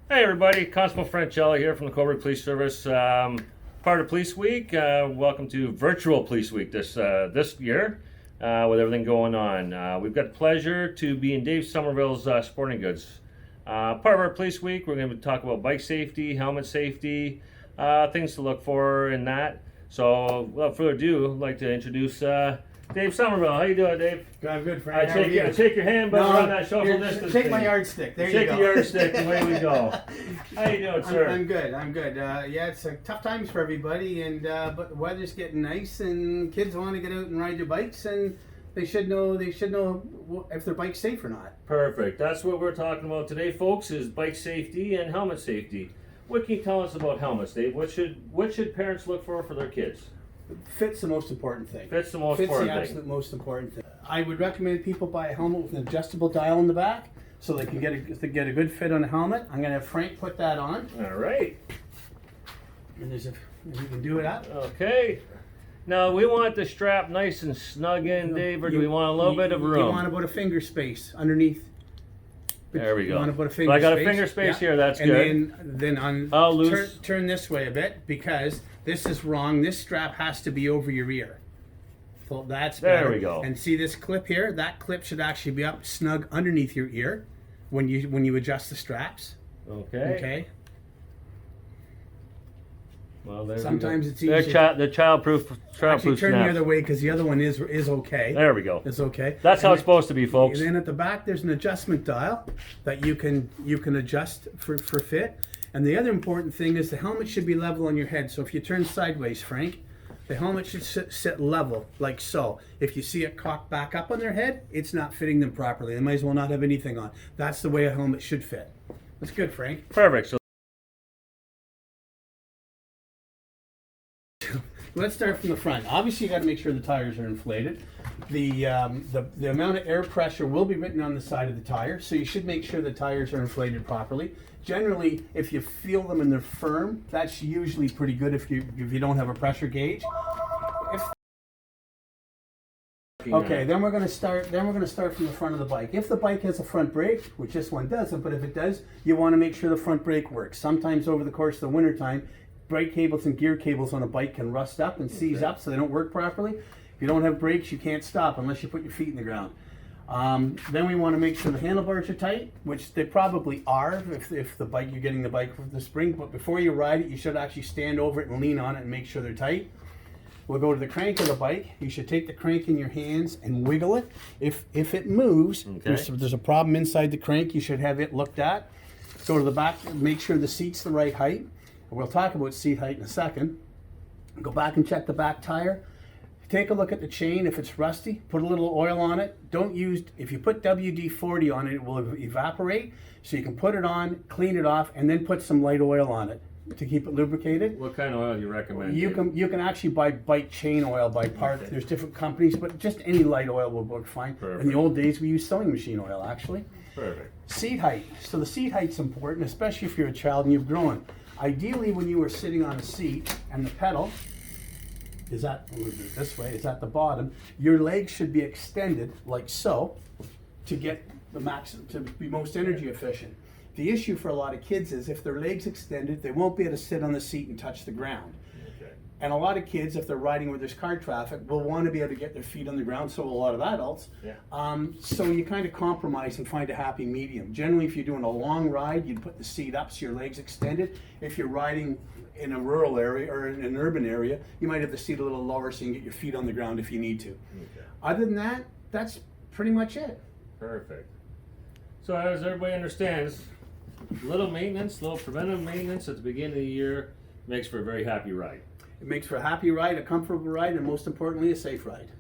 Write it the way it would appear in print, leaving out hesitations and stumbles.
Hey everybody, Constable Francella here from the Coburg Police Service. Part of Police Week. Welcome to Virtual Police Week this year with everything going on. We've got the pleasure to be in Dave Sommerville's Sporting Goods. Part of our Police Week, we're going to talk about bike safety, helmet safety, things to look for in that. So without further ado, I'd like to introduce Dave Sommerville. How you doing, Dave? I'm good, Frank. I shake your hand, but we're on that social distance. Take thing. my yardstick. There Shake you go. the yardstick, and away we go. How you doing, sir? I'm good. I'm good. Yeah, it's tough times for everybody, and but the weather's getting nice, and kids want to get out and ride their bikes, and they should know if their bike's safe or not. Perfect. That's what we're talking about today, folks, is bike safety and helmet safety. What can you tell us about helmets, Dave? What should parents look for their kids? Fit's the most important thing. Fit's the most Fit's important the thing. absolute most important thing. I would recommend people buy a helmet with an adjustable dial in the back, so they can get a good fit on a helmet. I'm gonna have Frank put that on, All right. and you can do it up. Okay. Now, we want the strap nice and snug in, Dave, or do we want a little bit of room? You want about a finger space underneath. There we go. You want about a So finger I got a space. finger space Yeah. here, that's and good. Then on I'll loose. turn this way a bit, because this is wrong. This strap has to be over your ear. So that's There better. we go. And see this clip here? That clip should actually be up snug underneath your ear when you adjust the straps. Okay. Okay. Well, there Sometimes we go. it's easy. The childproof Actually, turn the snaps. other way, because the other one is okay. There we go. It's okay. That's how And it's supposed to be, folks. And then at the back, there's an adjustment dial that you can adjust for fit. And the other important thing is the helmet should be level on your head. So if you turn sideways, Frank, the helmet should sit level, like so. If you see it cocked back up on their head, it's not fitting them properly. They might as well not have anything on. That's the way a helmet should fit. That's good, Frank. Perfect. So Let's start from the front. Obviously, you got to make sure the tires are inflated. The amount of air pressure will be written on the side of the tire, so you should make sure the tires are inflated properly. Generally, if you feel them and they're firm, that's usually pretty good if you don't have a pressure gauge. Okay, then we're going to start from the front of the bike. If the bike has a front brake, which this one doesn't, but if it does, you want to make sure the front brake works. Sometimes over the course of the winter time, brake cables and gear cables on a bike can rust up and seize up, so they don't work properly. If you don't have brakes, you can't stop unless you put your feet in the ground. Then we want to make sure the handlebars are tight, which they probably are if you're getting the bike with the spring. But before you ride it, you should actually stand over it and lean on it and make sure they're tight. We'll go to the crank of the bike. You should take the crank in your hands and wiggle it. If it moves, Okay. there's a problem inside the crank, you should have it looked at. Go to the back, make sure the seat's the right height. We'll talk about seat height in a second. Go back and check the back tire. Take a look at the chain. If it's rusty, put a little oil on it. If you put WD-40 on it, it will evaporate. So you can put it on, clean it off, and then put some light oil on it to keep it lubricated. what kind of oil do you recommend? You Dave? can actually buy bike chain oil by part. Okay. There's different companies, but just any light oil will work fine. Perfect. In the old days, we used sewing machine oil actually. Perfect. Seat height. So the seat height's important, especially if you're a child and you've grown. Ideally, when you were sitting on a seat and the pedal is at the bottom, your legs should be extended like so to get the maximum, to be most energy efficient. The issue for a lot of kids is if their legs extended, they won't be able to sit on the seat and touch the ground. Okay. And a lot of kids, if they're riding where there's car traffic, will want to be able to get their feet on the ground, so will a lot of adults. Yeah. So you kind of compromise and find a happy medium. Generally, if you're doing a long ride, you'd put the seat up so your legs extended. If you're riding in a rural area or in an urban area, you might have the seat a little lower so you can get your feet on the ground if you need to. Okay. Other than that, that's pretty much it. Perfect. So as everybody understands, little maintenance, little preventive maintenance at the beginning of the year makes for a very happy ride. It makes for a happy ride, a comfortable ride, and most importantly, a safe ride.